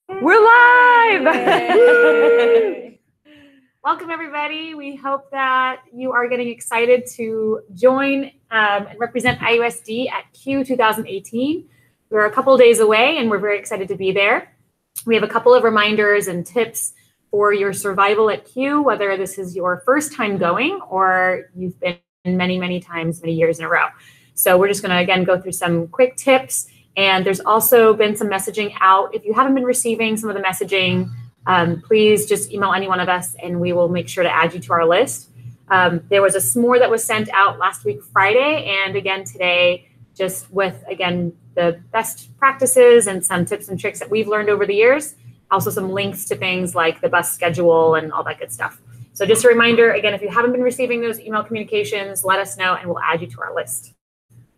We're live! Yay. Welcome, everybody. We hope that you are getting excited to join and represent IUSD at CUE 2018. We're a couple of days away, and we're very excited to be there. We have a couple of reminders and tips for your survival at CUE, whether this is your first time going or you've been many, many times, many years in a row. So we're just going to, again, go through some quick tips. And there's also been some messaging out. If you haven't been receiving some of the messaging, please just email any one of us and we will make sure to add you to our list. There was a s'more that was sent out last week, Friday, and again today, just with, again, the best practices and some tips and tricks that we've learned over the years. Also some links to things like the bus schedule and all that good stuff. So just a reminder, again, if you haven't been receiving those email communications, let us know and we'll add you to our list.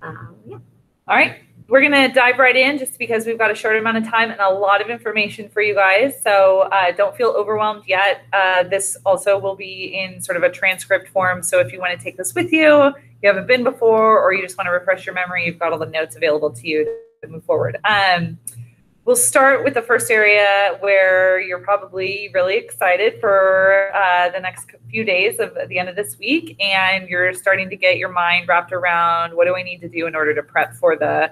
Yeah. All right. We're going to dive right in just because we've got a short amount of time and a lot of information for you guys. So don't feel overwhelmed yet. This also will be in sort of a transcript form. So if you want to take this with you, you haven't been before, or you just want to refresh your memory, you've got all the notes available to you to move forward. We'll start with the first area where you're probably really excited for the next few days of the end of this week. And you're starting to get your mind wrapped around, what do I need to do in order to prep for the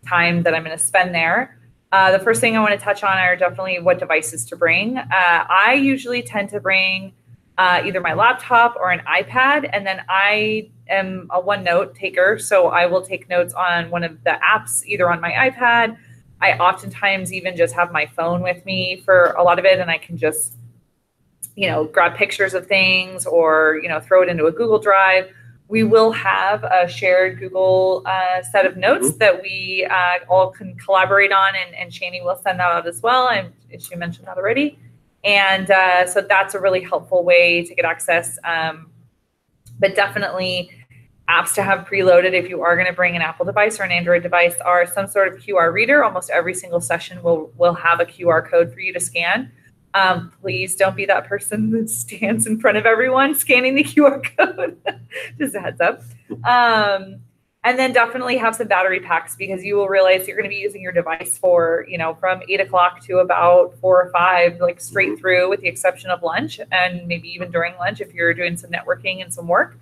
time that I'm going to spend there. The first thing I want to touch on are definitely what devices to bring. I usually tend to bring either my laptop or an iPad, and then I am a OneNote taker, so I will take notes on one of the apps, either on my iPad. I oftentimes even just have my phone with me for a lot of it, and I can just, grab pictures of things or, throw it into a Google Drive. We will have a shared Google set of notes that we all can collaborate on, and Shani will send that out as well. And she mentioned that already. And so that's a really helpful way to get access. But definitely apps to have preloaded if you are going to bring an Apple device or an Android device are some sort of QR reader. Almost every single session will have a QR code for you to scan. Please don't be that person that stands in front of everyone scanning the QR code. Just a heads up. And then definitely have some battery packs, because you will realize you're going to be using your device for, from 8 o'clock to about 4 or 5, like straight through, with the exception of lunch, and maybe even during lunch if you're doing some networking and some work.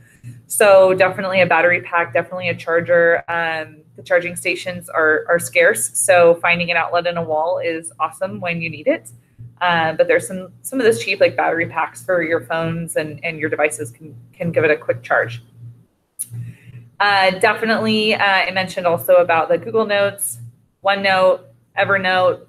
So definitely a battery pack, definitely a charger. The charging stations are scarce, so finding an outlet in a wall is awesome when you need it. But there's some of those cheap, like, battery packs for your phones and your devices can give it a quick charge. Definitely, I mentioned also about the Google Notes, OneNote, Evernote,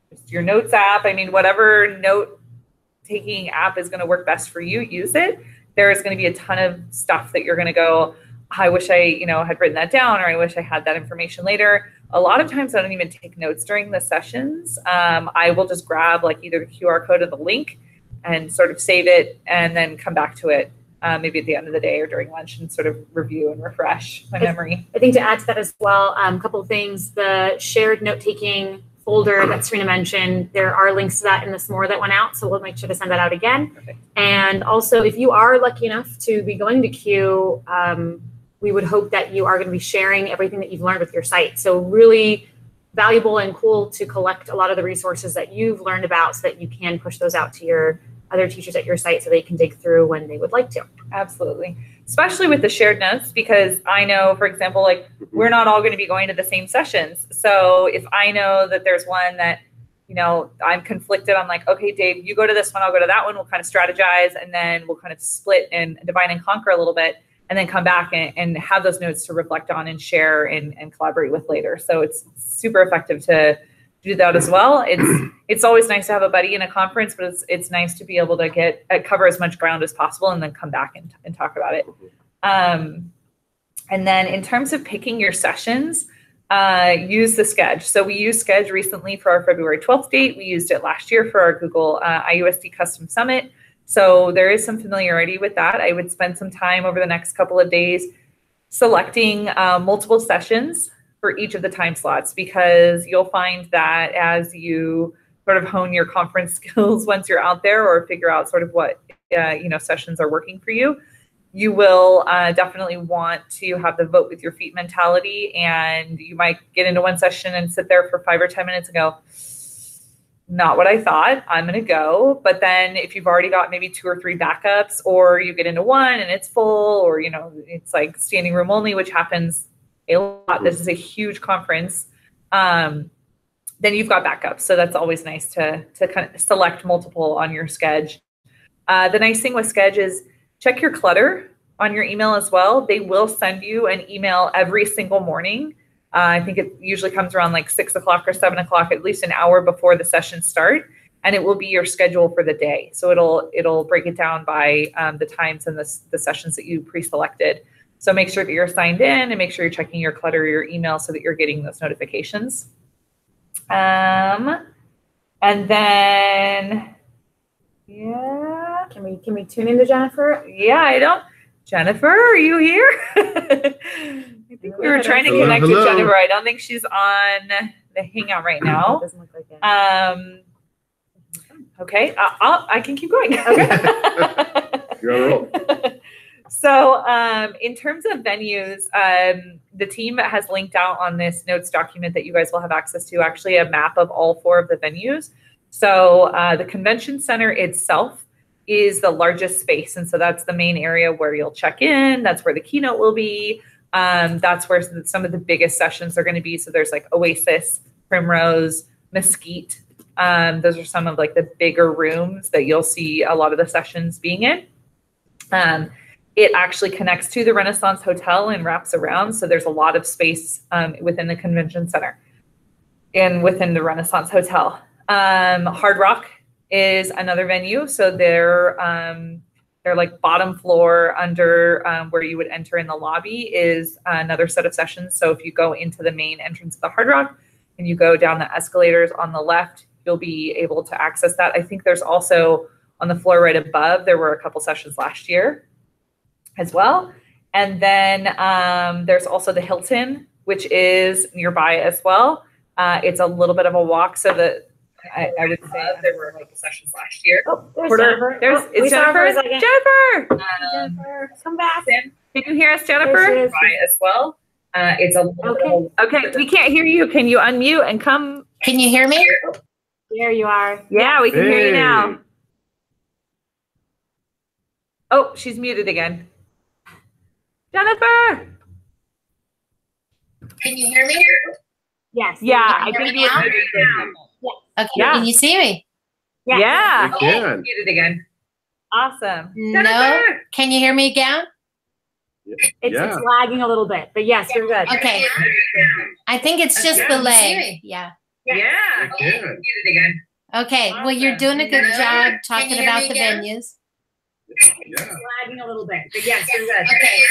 just your Notes app. I mean, whatever note-taking app is going to work best for you, use it. There is going to be a ton of stuff that you're going to go, I wish I, had written that down, or I wish I had that information later. A lot of times I don't even take notes during the sessions. I will just grab either the QR code or the link and sort of save it and then come back to it maybe at the end of the day or during lunch and sort of review and refresh my memory. I think to add to that as well, a couple of things. The shared note-taking folder that Serena mentioned, there are links to that in the s'more that went out, so we'll make sure to send that out again. Perfect. And also, if you are lucky enough to be going to CUE, we would hope that you are going to be sharing everything that you've learned with your site. So really valuable and cool to collect a lot of the resources that you've learned about, so that you can push those out to your other teachers at your site so they can dig through when they would like to. Absolutely. Especially with the shared notes, because I know, for example, we're not all going to be going to the same sessions. So if I know that there's one that, I'm conflicted, I'm like, okay, Dave, you go to this one, I'll go to that one. We'll kind of strategize, and then we'll kind of split and divide and conquer a little bit, and then come back and have those notes to reflect on and share and collaborate with later. So it's super effective to do that as well. It's always nice to have a buddy in a conference, but it's nice to be able to cover as much ground as possible and then come back and talk about it. And then in terms of picking your sessions, use the Sched. So we used Sched recently for our February 12th date. We used it last year for our Google IUSD Custom Summit. So there is some familiarity with that. I would spend some time over the next couple of days selecting multiple sessions for each of the time slots, because you'll find that as you sort of hone your conference skills once you're out there, or figure out sort of what sessions are working for you, you will definitely want to have the vote with your feet mentality. And you might get into one session and sit there for 5 or 10 minutes and go, not what I thought. I'm going to go. But then if you've already got maybe 2 or 3 backups, or you get into one and it's full, or, it's like standing room only, which happens a lot. This is a huge conference. Then you've got backups. So that's always nice to kind of select multiple on your schedule. The nice thing with Sketch is check your clutter on your email as well. They will send you an email every single morning. I think it usually comes around like 6 o'clock or 7 o'clock, at least an hour before the sessions start. And it will be your schedule for the day. So it'll break it down by the times and the sessions that you pre-selected. So make sure that you're signed in and make sure you're checking your clutter or your email so that you're getting those notifications. And then, yeah. Can we tune into Jennifer? Yeah, Jennifer, are you here? I think we were trying to connect with Jennifer. I don't think she's on the Hangout right now. Doesn't look like it. Okay, I can keep going. Okay. You're on a roll. So in terms of venues, the team has linked out on this notes document that you guys will have access to, actually a map of all 4 of the venues. So the convention center itself is the largest space. And so that's the main area where you'll check in. That's where the keynote will be. That's where some of the biggest sessions are going to be. So there's like Oasis, Primrose, Mesquite. Those are some of like the bigger rooms that you'll see a lot of the sessions being in. It actually connects to the Renaissance Hotel and wraps around. So there's a lot of space within the convention center and within the Renaissance Hotel. Hard Rock is another venue. So they're like bottom floor under where you would enter in the lobby is another set of sessions. So if you go into the main entrance of the Hard Rock and you go down the escalators on the left, you'll be able to access that. I think there's also on the floor right above, there were a couple sessions last year as well. And then there's also the Hilton, which is nearby as well. It's a little bit of a walk. So I would say there were like sessions last year. Oh, there's Jennifer. It's Jennifer. Jennifer. Jennifer, come back. Can you hear us, Jennifer? As well. It's a little okay. We can't hear you. Can you unmute and come? Can you hear me? There you are. Yeah, we can hear you now. Oh, she's muted again. Jennifer. Can you hear me? Yes. Yeah, I think you are muted again. Okay, can you see me? Yeah. I can. Muted again. Awesome. No. Jennifer. Can you hear me again? It's lagging a little bit, but yes, you're good. Okay. I think it's just the lag. Yeah. Yeah. I can. Muted again. Okay. Well, you're doing a good job talking about the venues. Yeah. It's lagging a little bit, but yes, you're good. Okay.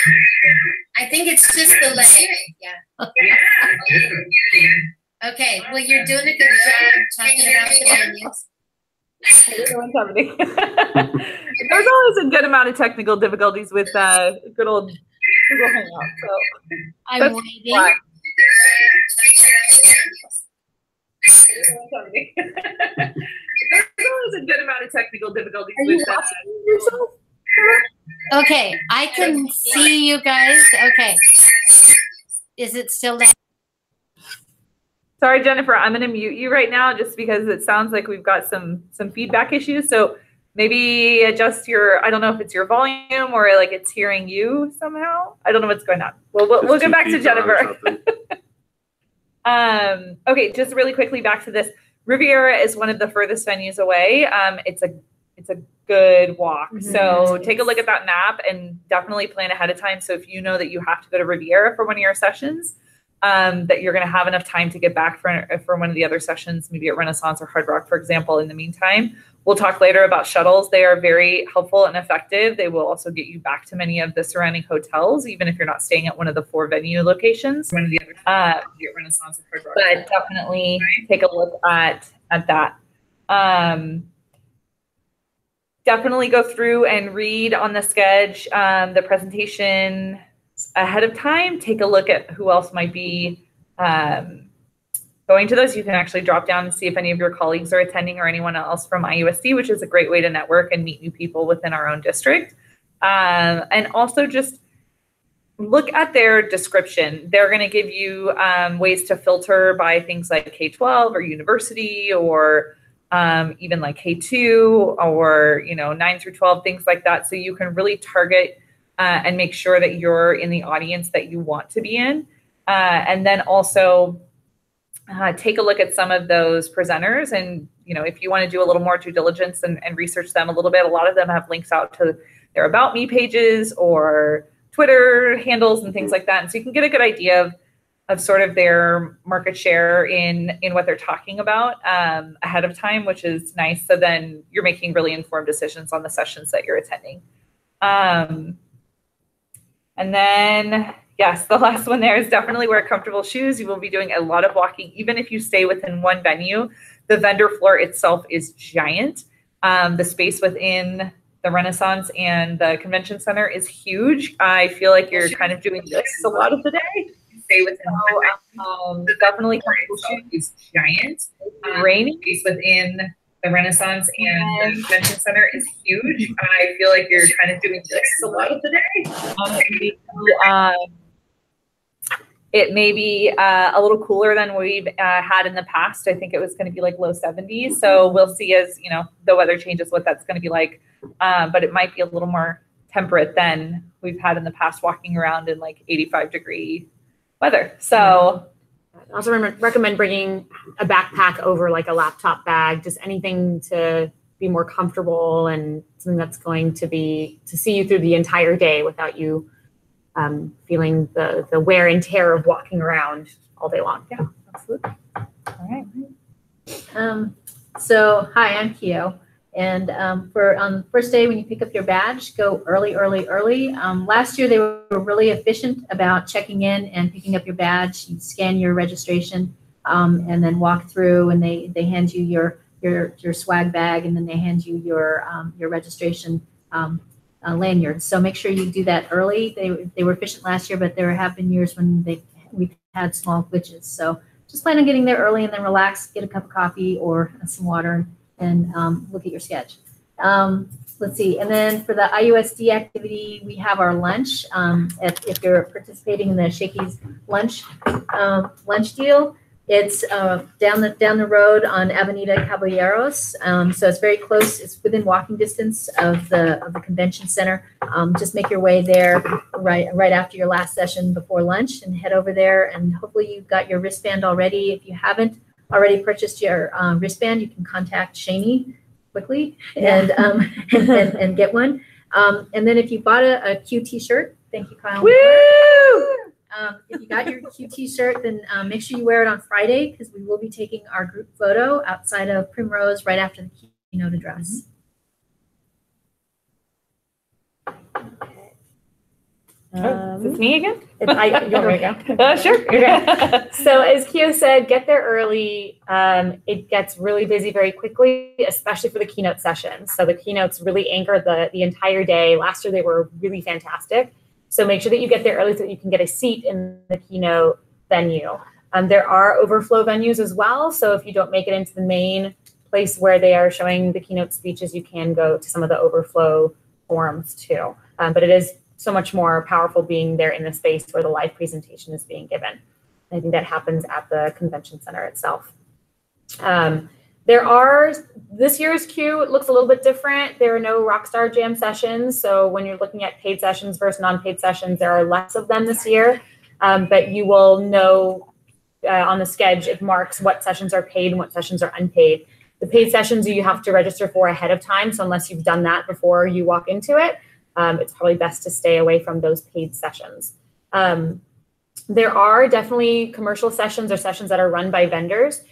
I think it's just the lag. Yeah. Yeah. Muted again. Okay. Well, you're doing a good job talking about the venues. There's always a good amount of technical difficulties with good old Google Hangout. So I'm waiting. There's always a good amount of technical difficulties with that. Okay. I can see you guys. Okay. Is it still there? Sorry, Jennifer, I'm going to mute you right now just because it sounds like we've got some feedback issues. So maybe adjust I don't know if it's your volume or like it's hearing you somehow. I don't know what's going on. We'll get back to Jennifer. Okay, just really quickly back to this. Riviera is one of the furthest venues away. It's a good walk. Mm-hmm. So take a look at that map and definitely plan ahead of time. So if you know that you have to go to Riviera for one of your sessions, that you're going to have enough time to get back for one of the other sessions, maybe at Renaissance or Hard Rock, for example. In the meantime, we'll talk later about shuttles. They are very helpful and effective. They will also get you back to many of the surrounding hotels, even if you're not staying at one of the 4 venue locations. One of the other at Renaissance or Hard Rock. But definitely take a look at that. Definitely go through and read on the sketch, the presentation ahead of time. Take a look at who else might be going to those. You can actually drop down and see if any of your colleagues are attending or anyone else from IUSD, which is a great way to network and meet new people within our own district. And also just look at their description. They're going to give you ways to filter by things like K-12 or university or even like K2 or, 9 through 12, things like that. So you can really target and make sure that you're in the audience that you want to be in. And then also take a look at some of those presenters. And, if you want to do a little more due diligence and research them a little bit, a lot of them have links out to their About Me pages or Twitter handles and things like that. And so you can get a good idea of sort of their market share in what they're talking about ahead of time, which is nice. So then you're making really informed decisions on the sessions that you're attending. And then, yes, the last one there is definitely wear comfortable shoes. You will be doing a lot of walking, even if you stay within one venue. The vendor floor itself is giant. The space within the Renaissance and the Convention Center is huge. I feel like you're kind of doing this a lot of the day. Stay within definitely comfortable shoes is giant. Rainy space within the Renaissance and the Convention Center is huge. I feel like you're kind of doing this a lot of the day. It may be a little cooler than we've had in the past. I think it was going to be like low 70s. So we'll see as, the weather changes what that's going to be like. But it might be a little more temperate than we've had in the past, walking around in like 85-degree weather. So I also recommend bringing a backpack over like a laptop bag, just anything to be more comfortable and something that's going to see you through the entire day without you feeling the wear and tear of walking around all day long. Yeah, absolutely. All right. So hi, I'm Keo. And for on the first day when you pick up your badge, go early. Last year they were really efficient about checking in and picking up your badge. You scan your registration and then walk through, and they hand you your swag bag, and then they hand you your registration lanyard. So make sure you do that early. They were efficient last year, but there have been years when we've had small glitches. So just plan on getting there early and then relax, get a cup of coffee or some water, and look at your sketch. Let's see. And then for the IUSD activity, we have our lunch. If you're participating in the Shakey's lunch deal, it's down the road on Avenida Caballeros. So it's very close. It's within walking distance of the convention center. Just make your way there right after your last session before lunch and head over there. And hopefully you've got your wristband already. If you haven't already purchased your wristband, you can contact Shani quickly and get one. And then if you bought a Q t-shirt, thank you, Kyle. Woo! If you got your Q t-shirt, then make sure you wear it on Friday, because we will be taking our group photo outside of Primrose right after the keynote address. Is this me again? You want me to go? Sure. Okay. So as Keo said, get there early. It gets really busy very quickly, especially for the keynote sessions. So the keynotes really anchor the entire day. Last year, they were really fantastic. So make sure that you get there early so that you can get a seat in the keynote venue. There are overflow venues as well. So if you don't make it into the main place where they are showing the keynote speeches, you can go to some of the overflow forums too. But it is so much more powerful being there in the space where the live presentation is being given. And I think that happens at the convention center itself. This year's queue looks a little bit different. There are no Rockstar Jam sessions. So when you're looking at paid sessions versus non-paid sessions, there are less of them this year. But you will know on the schedule, it marks what sessions are paid and what sessions are unpaid. The paid sessions you have to register for ahead of time. So unless you've done that before you walk into it, it's probably best to stay away from those paid sessions. There are definitely commercial sessions or sessions that are run by vendors.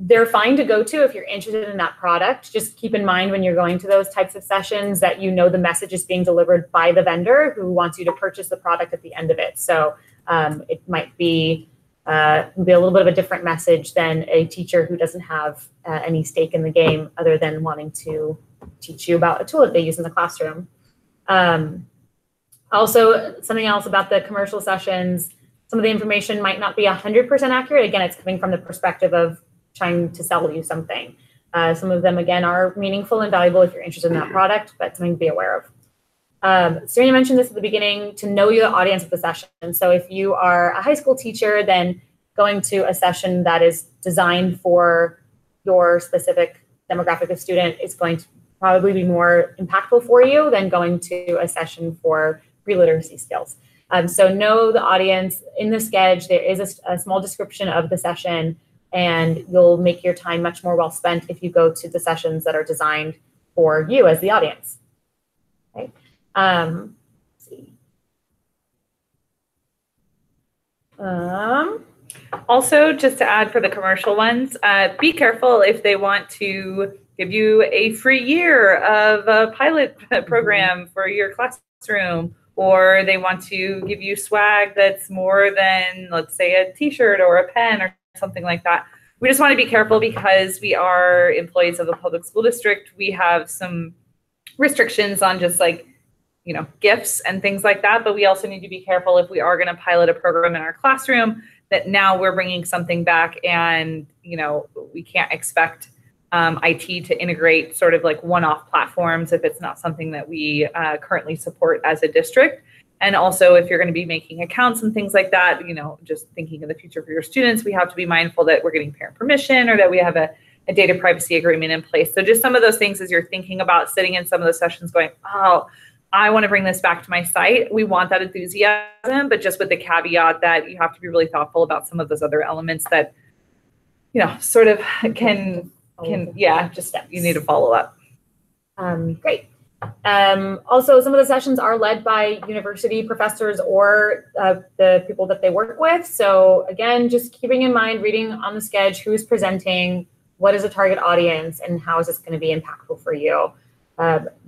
They're fine to go to if you're interested in that product. Just keep in mind when you're going to those types of sessions that you know the message is being delivered by the vendor who wants you to purchase the product at the end of it. So it might be a little bit of a different message than a teacher who doesn't have any stake in the game other than wanting to teach you about a tool that they use in the classroom. Also, something else about the commercial sessions, some of the information might not be 100% accurate. Again, it's coming from the perspective of trying to sell you something. Some of them, again, are meaningful and valuable if you're interested in that product, but something to be aware of. Serena mentioned this at the beginning, to know your audience of the session. So if you are a high school teacher, then going to a session that is designed for your specific demographic of student is going to probably be more impactful for you than going to a session for pre-literacy skills. So know the audience. In the Schedule, there is a small description of the session, and you'll make your time much more well spent if you go to the sessions that are designed for you as the audience. Okay. Let's see. Also, just to add for the commercial ones, be careful if they want to give you a free year of a pilot program for your classroom, or they want to give you swag that's more than, let's say, a t-shirt or a pen or something like that. We just want to be careful because we are employees of the public school district. We have some restrictions on just like, you know, gifts and things like that. But we also need to be careful if we are going to pilot a program in our classroom that now we're bringing something back and, you know, we can't expect IT to integrate sort of like one-off platforms if it's not something that we currently support as a district. And also, if you're going to be making accounts and things like that, you know, just thinking of the future for your students, we have to be mindful that we're getting parent permission or that we have a data privacy agreement in place. So just some of those things as you're thinking about sitting in some of those sessions going, oh, I want to bring this back to my site. We want that enthusiasm, but just with the caveat that you have to be really thoughtful about some of those other elements that, you know, sort of can just you need to follow up. Great. Also, some of the sessions are led by university professors or the people that they work with. So again, just keeping in mind, reading on the Schedule, who's presenting, what is a target audience, and how is this going to be impactful for you.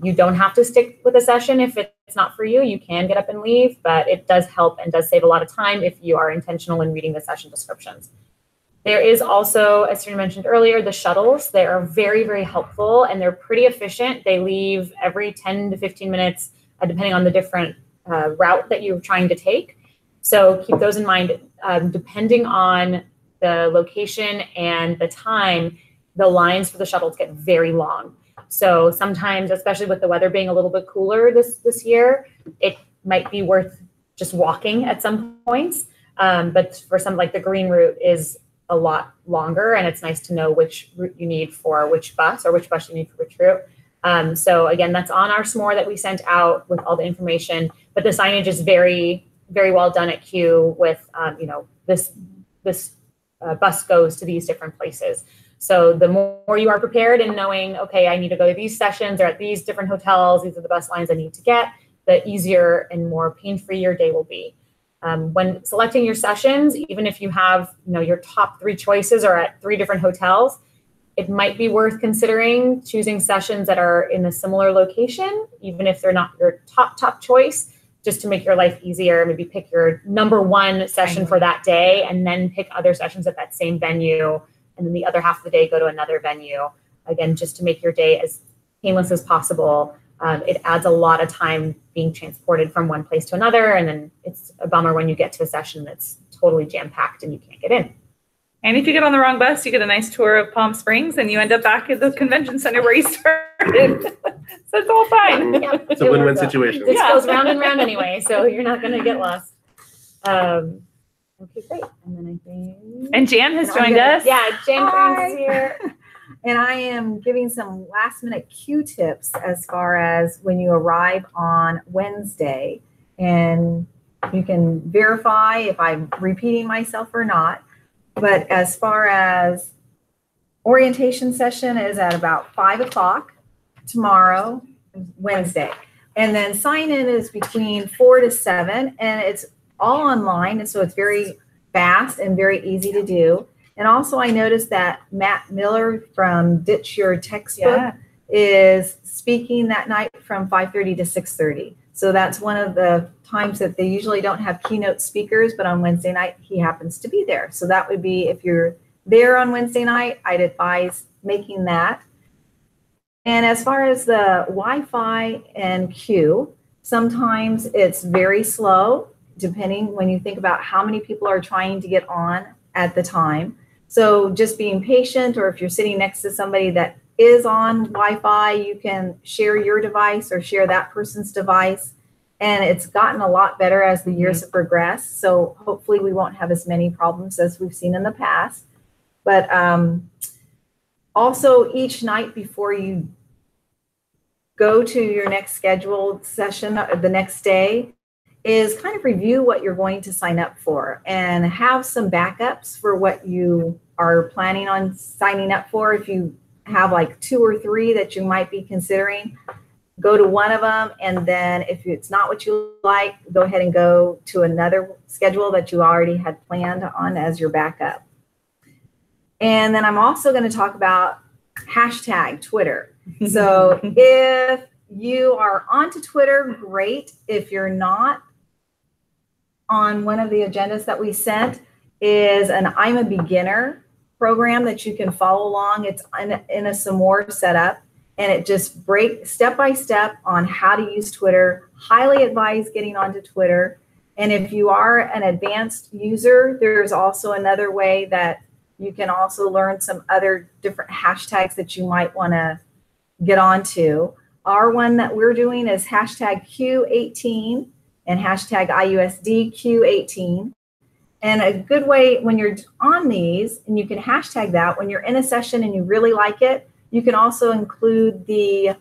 You don't have to stick with a session if it's not for you. You can get up and leave, but it does help and does save a lot of time if you are intentional in reading the session descriptions. There is also, as Serena mentioned earlier, the shuttles. They are very, very helpful and they're pretty efficient. They leave every 10 to 15 minutes, depending on the different route that you're trying to take. So keep those in mind. Depending on the location and the time, the lines for the shuttles get very long. So sometimes, especially with the weather being a little bit cooler this year, it might be worth just walking at some points. But for some, like the green route is a lot longer, and it's nice to know which route you need for which bus or which bus you need for which route. So again, that's on our SMORE that we sent out with all the information, but the signage is very, very well done at CUE with, you know, this bus goes to these different places. So the more you are prepared in knowing, okay, I need to go to these sessions or at these different hotels, these are the bus lines I need to get, the easier and more pain-free your day will be. When selecting your sessions, even if you have, you know, your top 3 choices are at 3 different hotels, it might be worth considering choosing sessions that are in a similar location, even if they're not your top choice, just to make your life easier. Maybe pick your number 1 session for that day and then pick other sessions at that same venue. And then the other half of the day, go to another venue. Again, just to make your day as painless as possible. It adds a lot of time being transported from one place to another. And then it's a bummer when you get to a session that's totally jam-packed and you can't get in. And if you get on the wrong bus, you get a nice tour of Palm Springs and you end up back at the convention center where you started. So it's all fine. Yeah, It's a win-win situation. This goes round and round anyway, so you're not going to get lost. Okay, great. And then I think... And Jan has joined us. Yeah, Jan Hi. Franks is here. And I am giving some last minute Q tips as far as when you arrive on Wednesday, and you can verify if I'm repeating myself or not. But as far as orientation session is at about 5 o'clock tomorrow, Wednesday. And then sign in is between 4 to 7, and it's all online. And so it's very fast and very easy to do. And also I noticed that Matt Miller from Ditch Your Textbook is speaking that night from 5:30 to 6:30. So that's one of the times that they usually don't have keynote speakers, but on Wednesday night, he happens to be there. So that would be, if you're there on Wednesday night, I'd advise making that. And as far as the Wi-Fi and Q, sometimes it's very slow, depending when you think about how many people are trying to get on at the time. So just being patient, or if you're sitting next to somebody that is on Wi-Fi, you can share your device or share that person's device. And it's gotten a lot better as the years have progressed. So hopefully we won't have as many problems as we've seen in the past. But Also, each night before you go to your next scheduled session, the next day, is kind of review what you're going to sign up for and have some backups for what you are planning on signing up for. If you have like 2 or 3 that you might be considering, go to one of them. And then if it's not what you like, go ahead and go to another schedule that you already had planned on as your backup. And then I'm also going to talk about hashtag Twitter. So if you are onto Twitter, great. If you're not, on one of the agendas that we sent is an I'm a Beginner program that you can follow along. It's in a some more setup, and it just breaks step by step on how to use Twitter. Highly advise getting onto Twitter. And if you are an advanced user, there's also another way that you can also learn some other different hashtags that you might want to get onto. Our one that we're doing is hashtag Q18 and hashtag IUSD Q18. And a good way when you're on these, and you can hashtag that when you're in a session and you really like it, you can also include the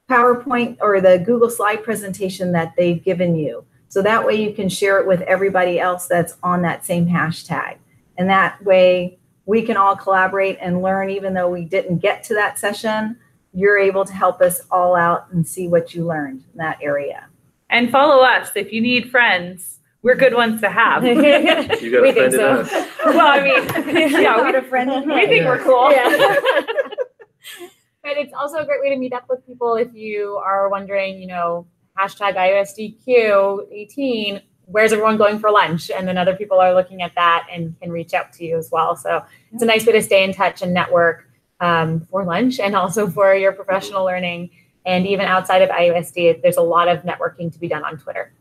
PowerPoint or the Google slide presentation that they've given you. So that way you can share it with everybody else that's on that same hashtag. And that way we can all collaborate and learn. Even though we didn't get to that session, you're able to help us all out and see what you learned in that area. And follow us if you need friends. We're good ones to have. You got We a think friend in so. us. Well, I mean, yeah, Got a friend in we think we're cool. Yeah. But it's also a great way to meet up with people if you are wondering, you know, hashtag IUSDQ18, where's everyone going for lunch? And then other people are looking at that and can reach out to you as well. So it's a nice way to stay in touch and network for lunch and also for your professional learning. And even outside of IUSD, there's a lot of networking to be done on Twitter.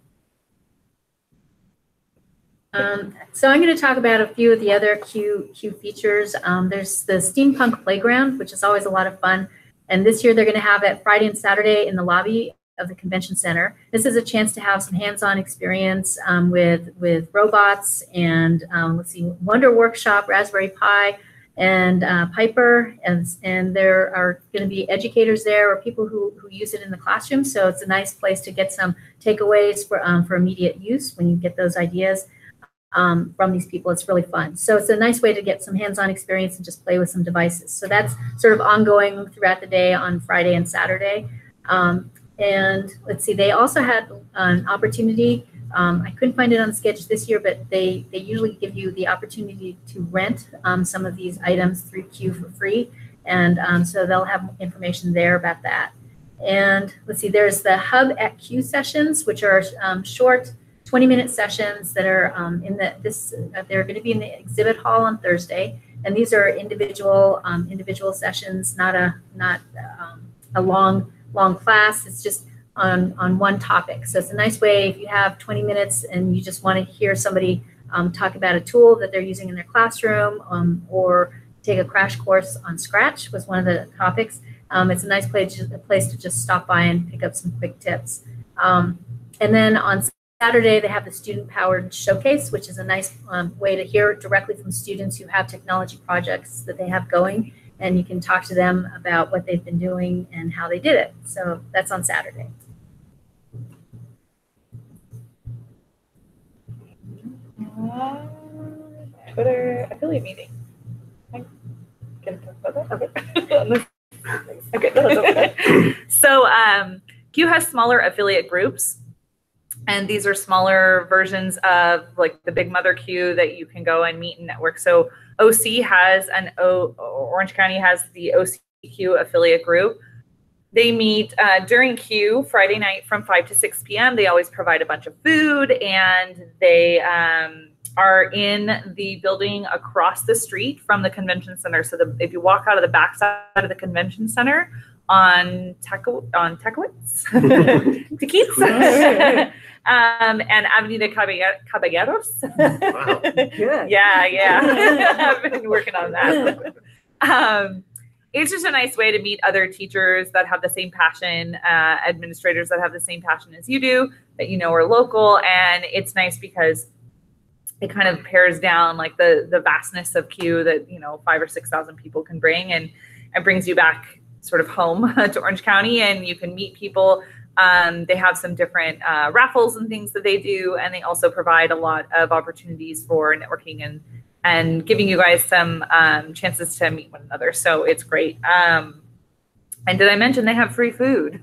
So I'm going to talk about a few of the other Q features. There's the Steampunk Playground, which is always a lot of fun. And this year they're going to have it Friday and Saturday in the lobby of the convention center. This is a chance to have some hands-on experience with robots and let's see, Wonder Workshop, Raspberry Pi, and Piper, and there are going to be educators there or people who use it in the classroom. So it's a nice place to get some takeaways for immediate use when you get those ideas from these people. It's really fun. So it's a nice way to get some hands-on experience and just play with some devices. So that's sort of ongoing throughout the day on Friday and Saturday. And let's see, they also had an opportunity. I couldn't find it on the schedule this year, but they usually give you the opportunity to rent some of these items through Q for free. And so they'll have information there about that. And let's see, there's the Hub at Q sessions, which are short 20-minute sessions that are they're going to be in the exhibit hall on Thursday. And these are individual sessions, not a long class. It's just on one topic. So it's a nice way if you have 20 minutes and you just want to hear somebody talk about a tool that they're using in their classroom or take a crash course on Scratch was one of the topics. It's a nice place to just stop by and pick up some quick tips. And then on Saturday, they have the student-powered showcase, which is a nice way to hear directly from students who have technology projects that they have going. And you can talk to them about what they've been doing and how they did it. So that's on Saturday. Twitter affiliate meeting. Can I talk about that? Okay. Okay. So Q has smaller affiliate groups. And these are smaller versions of like the big mother Q that you can go and meet and network. So OC has Orange County has the OCQ affiliate group. They meet during Q Friday night from 5 to 6 p.m. They always provide a bunch of food, and they are in the building across the street from the convention center. So if you walk out of the back side of the convention center on Tekowitz, Tequitz, and Avenida Caballeros. Wow. Good. Yeah. I've been working on that. It's just a nice way to meet other teachers that have the same passion, administrators that have the same passion as you do, that you know are local. And it's nice because it kind of pares down like the vastness of Q that, 5,000 or 6,000 people can bring. And it brings you back sort of home to Orange County, and you can meet people. They have some different raffles and things that they do, and they also provide a lot of opportunities for networking and giving you guys some chances to meet one another. So it's great. And did I mention they have free food?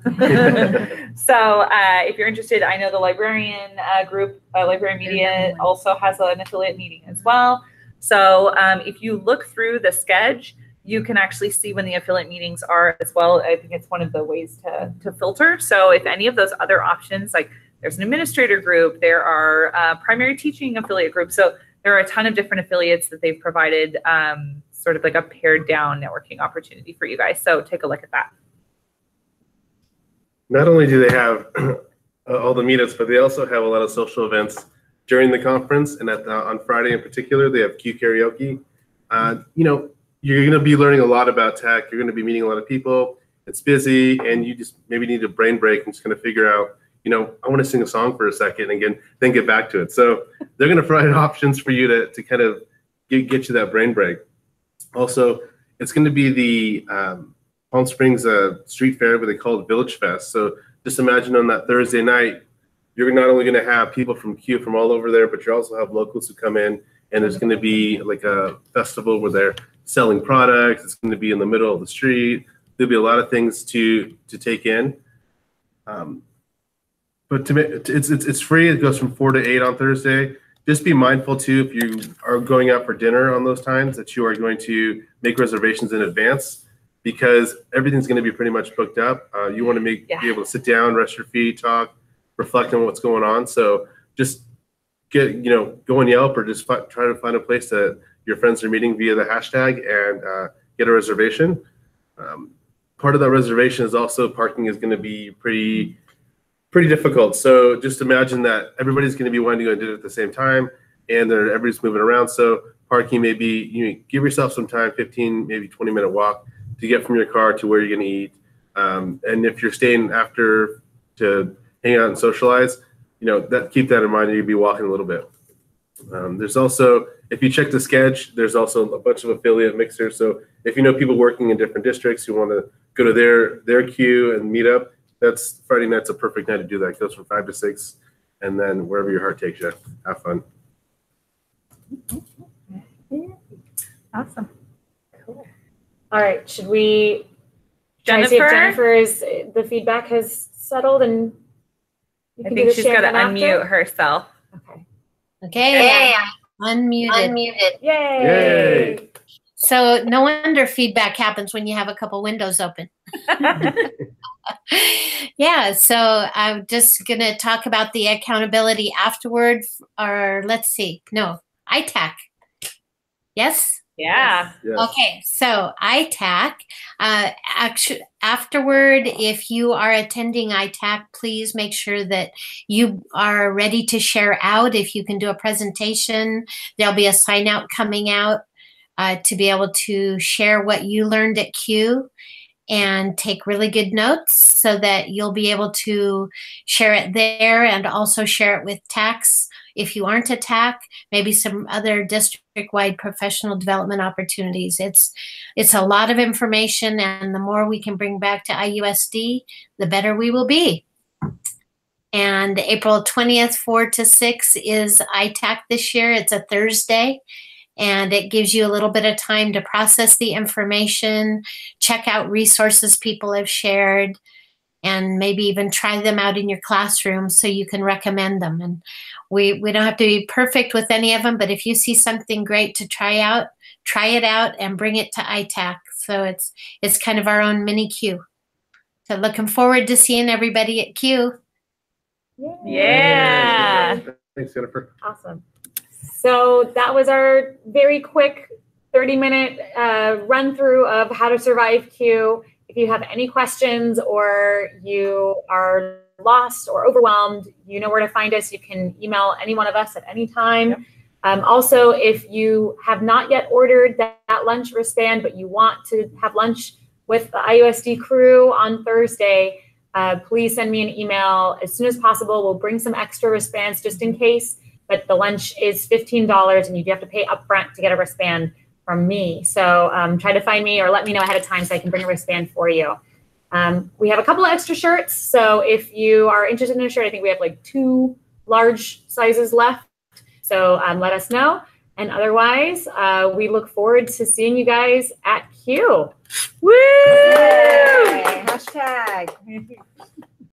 So if you're interested, I know the librarian group, Librarian Media, also has an affiliate meeting as well. So if you look through the schedule, you can actually see when the affiliate meetings are as well. I think it's one of the ways to filter. So if any of those other options, like there's an administrator group, there are primary teaching affiliate groups. So there are a ton of different affiliates that they've provided sort of like a pared down networking opportunity for you guys. So take a look at that. Not only do they have all the meetups, but they also have a lot of social events during the conference. And on Friday in particular, they have Q Karaoke. You're going to be learning a lot about tech. You're going to be meeting a lot of people. It's busy, and you just maybe need a brain break and just kind of figure out, I want to sing a song for a second and then get back to it. So they're going to provide options for you to kind of get you that brain break. Also, it's going to be the Palm Springs Street Fair, what they call it Village Fest. So just imagine on that Thursday night, you're not only going to have people from Q from all over there, but you also have locals who come in, and there's going to be like a festival where they're selling products. It's going to be in the middle of the street. There'll be a lot of things to take in. But it's free. It goes from 4 to 8 on Thursday. Just be mindful too, if you are going out for dinner on those times, that you are going to make reservations in advance, because everything's going to be pretty much booked up. You want to be able to sit down, rest your feet, talk, reflect on what's going on. So just go on Yelp, or just try to find a place that your friends are meeting via the hashtag, and get a reservation. Part of that reservation is also parking is going to be pretty difficult. So just imagine that everybody's going to be wanting to go and do it at the same time, and everybody's moving around. So parking may be, give yourself some time, 15, maybe 20-minute walk to get from your car to where you're going to eat. And if you're staying after to hang out and socialize, keep that in mind, and you'll be walking a little bit. There's also, if you check the schedule, there's also a bunch of affiliate mixers. So if you know people working in different districts, you want to go to their queue and meet up, that's Friday night's a perfect night to do that. It goes from 5 to 6, and then wherever your heart takes you. Have fun. Awesome. Cool. All right. Should we try to see if the feedback has settled, and I think she's got to unmute herself. Okay. Okay. Unmuted. Yay. So no wonder feedback happens when you have a couple windows open. Yeah, so I'm just going to talk about the accountability afterward, or let's see. No, ITAC. Yes? Yeah. Yes. Okay, so ITAC. Actually, afterward, if you are attending ITAC, please make sure that you are ready to share out. If you can do a presentation, there'll be a sign out coming out to be able to share what you learned at Q, and take really good notes so that you'll be able to share it there, and also share it with TACs. If you aren't a TAC, maybe some other district-wide professional development opportunities. It's a lot of information, and the more we can bring back to IUSD, the better we will be. And April 20th, 4 to 6 is ITAC this year. It's a Thursday. And it gives you a little bit of time to process the information, check out resources people have shared, and maybe even try them out in your classroom so you can recommend them. And we don't have to be perfect with any of them, but if you see something great to try it out and bring it to ITAC. So it's kind of our own mini Q. So looking forward to seeing everybody at Q. Yeah. Thanks, Jennifer. Awesome. So that was our very quick 30-minute run through of how to survive Q. If you have any questions, or you are lost or overwhelmed, you know where to find us. You can email any one of us at any time. Yep. Also, if you have not yet ordered that lunch wristband, but you want to have lunch with the IUSD crew on Thursday, please send me an email as soon as possible. We'll bring some extra wristbands just in case. But the lunch is $15, and you do have to pay upfront to get a wristband. from me. So try to find me or let me know ahead of time so I can bring a wristband for you. We have a couple of extra shirts. So if you are interested in a shirt, I think we have like 2 large sizes left. So let us know. And otherwise, we look forward to seeing you guys at Q. Woo! Yay. Hashtag.